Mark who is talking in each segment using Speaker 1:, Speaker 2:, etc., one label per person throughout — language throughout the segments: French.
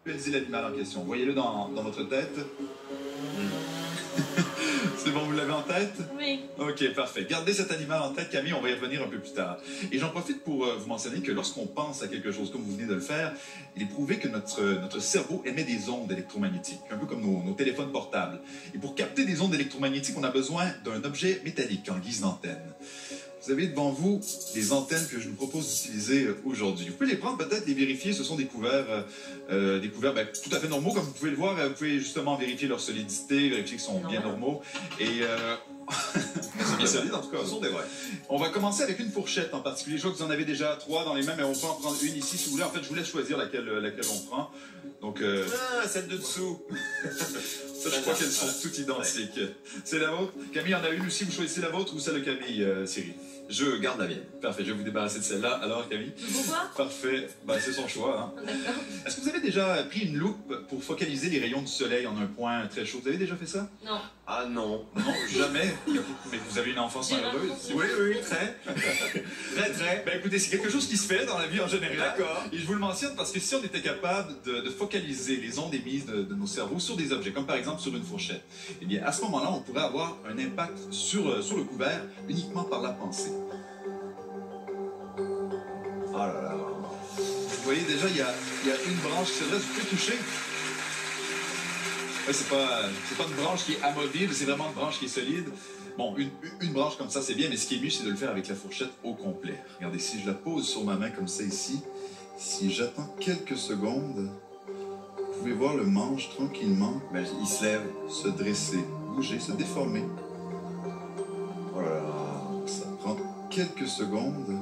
Speaker 1: visualisez l'animal en question. Voyez-le dans votre tête. C'est bon, vous l'avez en tête?
Speaker 2: Oui.
Speaker 1: Ok, parfait. Gardez cet animal en tête, Camille, on va y revenir un peu plus tard. Et j'en profite pour vous mentionner que lorsqu'on pense à quelque chose comme vous venez de le faire, il est prouvé que notre cerveau émet des ondes électromagnétiques, un peu comme nos téléphones portables. Et pour capter des ondes électromagnétiques, on a besoin d'un objet métallique en guise d'antenne. Vous avez devant vous les antennes que je vous propose d'utiliser aujourd'hui. Vous pouvez les prendre, peut-être les vérifier. Ce sont des couverts, tout à fait normaux. Comme vous pouvez le voir, vous pouvez justement vérifier leur solidité, vérifier qu'ils sont bien normaux. Et c'est bien solide en tout cas. Ce sont des vrais. On va commencer avec une fourchette en particulier. Je vois que vous en avez déjà 3 dans les mains, mais on peut en prendre une ici si vous voulez. En fait, je vous laisse choisir laquelle on prend. Donc,
Speaker 3: celle de dessous.
Speaker 1: Ça, je crois qu'elles sont toutes identiques. Ouais. C'est la vôtre. Camille en a une aussi. Vous choisissez la vôtre ou celle de Camille, Cyril?
Speaker 3: Je garde la mienne.
Speaker 1: Parfait, je vais vous débarrasser de celle-là. Alors, Camille?
Speaker 2: Pourquoi?
Speaker 1: Parfait, c'est son choix. Hein.
Speaker 2: D'accord.
Speaker 1: Est-ce que vous avez déjà pris une loupe pour focaliser les rayons du soleil en un point très chaud? Vous avez déjà fait ça?
Speaker 2: Non.
Speaker 3: Ah non.
Speaker 1: Non, jamais. Mais vous avez une enfance malheureuse?
Speaker 3: Oui, très. Très.
Speaker 1: Ben écoutez, c'est quelque chose qui se fait dans la vie en général.
Speaker 3: D'accord.
Speaker 1: Et je vous le mentionne parce que si on était capable de focaliser les ondes émises de nos cerveaux sur des objets, comme par exemple sur une fourchette, eh bien à ce moment-là, on pourrait avoir un impact sur le couvert uniquement par la pensée.
Speaker 3: Oh là là.
Speaker 1: Vous voyez déjà, il y a une branche qui se dresse, vous pouvez toucher. Oui, c'est pas une branche qui est amovible, c'est vraiment une branche qui est solide. Bon, une branche comme ça, c'est bien, mais ce qui est mieux, c'est de le faire avec la fourchette au complet. Regardez, si je la pose sur ma main comme ça ici, si j'attends quelques secondes, vous pouvez voir le manche tranquillement,
Speaker 3: il se lève,
Speaker 1: se dresser, bouger, se déformer.
Speaker 3: Oh là là.
Speaker 1: Ça prend quelques secondes.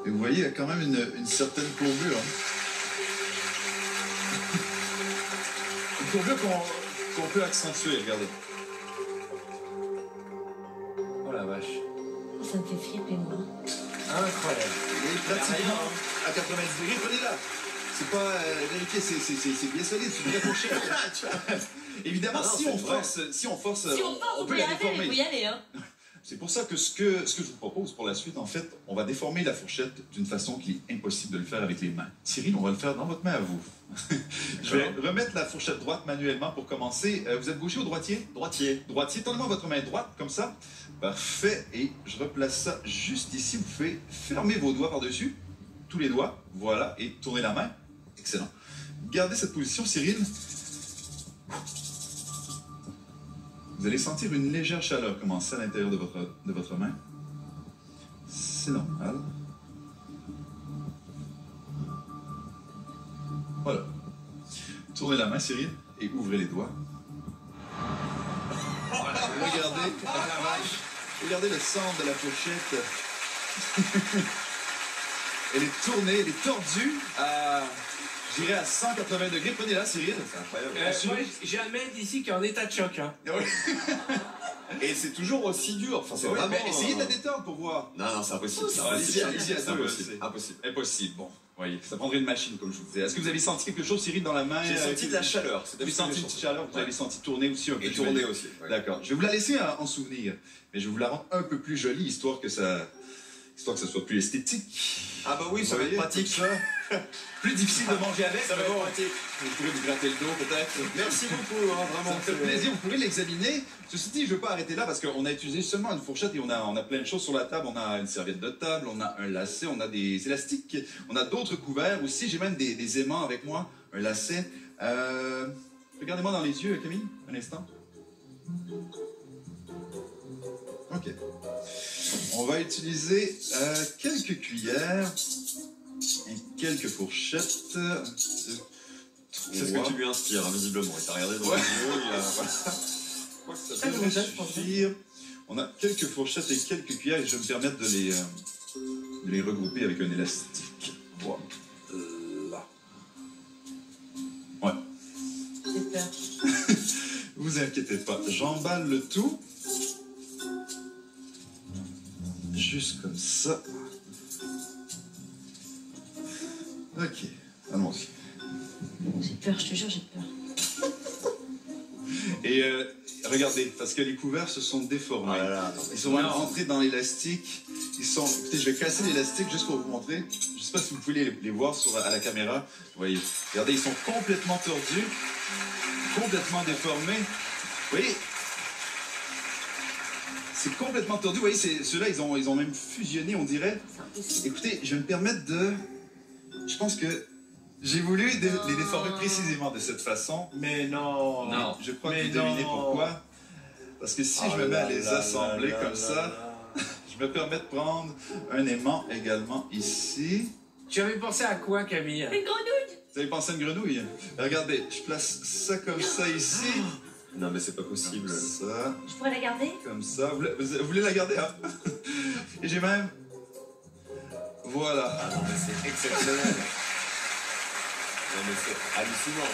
Speaker 1: Et vous voyez, il y a quand même une certaine courbure. Hein. Une courbure qu'on peut accentuer, regardez.
Speaker 3: Oh la vache.
Speaker 2: Ça me fait flipper, moi.
Speaker 3: Incroyable.
Speaker 1: Et pratiquement à 90 degrés, prenez-la. C'est pas vérifié, c'est bien solide, c'est une vraie fourchette. Évidemment, si on force,
Speaker 2: on peut
Speaker 1: la
Speaker 2: y aller,
Speaker 1: déformer.
Speaker 2: il faut y aller, hein.
Speaker 1: C'est pour ça que ce que je vous propose pour la suite, en fait, on va déformer la fourchette d'une façon qu'il est impossible de le faire avec les mains. Cyril, on va le faire dans votre main à vous. Je vais remettre la fourchette droite manuellement pour commencer. Vous êtes gaucher ou droitier?
Speaker 3: Droitier.
Speaker 1: Droitier. Tendez-moi votre main droite, comme ça. Parfait. Et je replace ça juste ici. Vous pouvez fermer vos doigts par-dessus. Tous les doigts. Voilà. Et tournez la main. Excellent. Gardez cette position, Cyril. Vous allez sentir une légère chaleur commencer à l'intérieur de votre main. C'est normal. Voilà. Tournez la main, Cyril, et ouvrez les doigts. Regardez le centre de la fourchette. Elle est tournée, elle est tordue à... J'irai à 180 degrés. Prenez-la, Cyril. C'est incroyable.
Speaker 4: Moi, j'ai un mec ici qui est en état de choc. Hein.
Speaker 3: Et c'est toujours aussi dur. Enfin, c'est vraiment...
Speaker 1: Mais essayez de la détendre pour voir.
Speaker 3: Non, c'est impossible.
Speaker 1: C'est impossible. Impossible. Bon, voyez, ça prendrait une machine, comme je vous disais. Est-ce que vous avez senti quelque chose, Cyril, dans la main?
Speaker 3: J'ai senti de la chaleur.
Speaker 1: Vous avez senti une petite chaleur? Vous avez senti tourner aussi un peu?
Speaker 3: Et tourner aussi.
Speaker 1: D'accord. Je vais vous la laisser en souvenir. Mais je vais vous la rendre un peu plus jolie, histoire que ça soit plus esthétique.
Speaker 3: Ah bah oui, ça va être pratique.
Speaker 1: Ça. Plus difficile de manger avec.
Speaker 3: Ça va être pratique.
Speaker 1: Vous pourrez vous gratter le dos peut-être.
Speaker 3: Merci beaucoup, hein, vraiment.
Speaker 1: Ça me fait plaisir, vous pourrez l'examiner. Ceci dit, je ne veux pas arrêter là parce qu'on a utilisé seulement une fourchette et on a plein de choses sur la table. On a une serviette de table, on a un lacet, on a des élastiques, on a d'autres couverts aussi. J'ai même des aimants avec moi, un lacet. Regardez-moi dans les yeux, Camille, un instant. Ok. On va utiliser quelques cuillères et quelques fourchettes.
Speaker 3: C'est ce que tu lui inspires, hein, visiblement. Il t'a regardé dans les yeux, il a...
Speaker 1: Voilà. Ça devrait suffire. On a quelques fourchettes et quelques cuillères et je vais me permettre de les regrouper avec un élastique. Voilà. Ouais.
Speaker 2: J'ai peur.
Speaker 1: Vous inquiétez pas, j'emballe le tout. Juste comme ça. Ok, allons-y.
Speaker 2: J'ai peur, je te jure, j'ai peur.
Speaker 1: Et regardez, parce que les couverts se sont déformés.
Speaker 3: Oh là là,
Speaker 1: ils sont même rentrés dans l'élastique. Ils sont... Écoutez, je vais casser l'élastique juste pour vous montrer. Je sais pas si vous pouvez les voir à la caméra. Vous voyez. Regardez, ils sont complètement tordus, complètement déformés. Vous voyez? C'est complètement tordu. Vous voyez, ceux-là, ils ont même fusionné, on dirait. Écoutez, je vais me permettre de... Je pense que j'ai voulu les déformer précisément de cette façon.
Speaker 4: Mais non.
Speaker 1: Non. Je crois que vous devinez pourquoi. Parce que si je me mets à les assembler comme ça, je me permets de prendre un aimant également ici.
Speaker 4: Tu avais pensé à quoi, Camille?
Speaker 2: Une grenouille.
Speaker 1: Vous avez pensé à une grenouille? Regardez, je place ça comme ça ici.
Speaker 3: Non, mais c'est pas possible.
Speaker 1: Comme ça.
Speaker 2: Je pourrais la garder?
Speaker 1: Comme ça. Vous voulez la garder, hein? Et j'ai même... Voilà.
Speaker 3: Ah non, mais c'est exceptionnel. Non, mais c'est hallucinant.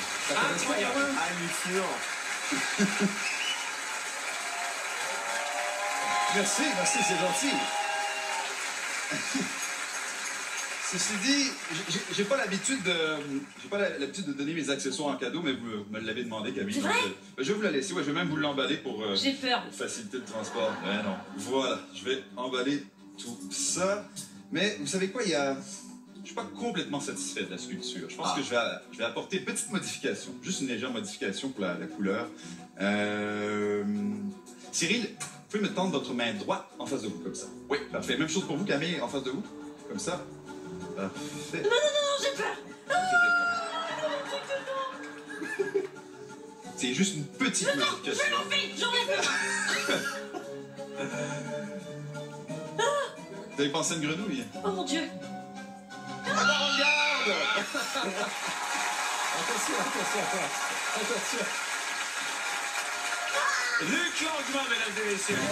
Speaker 4: Incroyable.
Speaker 3: Hallucinant.
Speaker 1: Merci, c'est gentil. Ceci dit, j'ai pas l'habitude de donner mes accessoires en cadeau, mais vous me l'avez demandé, Camille.
Speaker 2: C'est vrai?
Speaker 1: Je vais vous la laisser, ouais, je vais même vous l'emballer pour
Speaker 2: J'ai peur.
Speaker 1: faciliter le transport. Mais non. Voilà, je vais emballer tout ça. Mais vous savez quoi, je suis pas complètement satisfait de la sculpture. Je pense que je vais apporter une petite modification, juste une légère modification pour la couleur. Cyril, vous pouvez me tendre votre main droite en face de vous, comme ça. Oui, parfait. Même chose pour vous, Camille, en face de vous. Comme ça. Parfait.
Speaker 2: Non, j'ai peur.
Speaker 1: C'est juste une petite modification. Vous avez pensé à une grenouille?
Speaker 2: Oh mon Dieu.
Speaker 1: Ah bah regarde!
Speaker 4: Luc Langevin, mesdames et messieurs.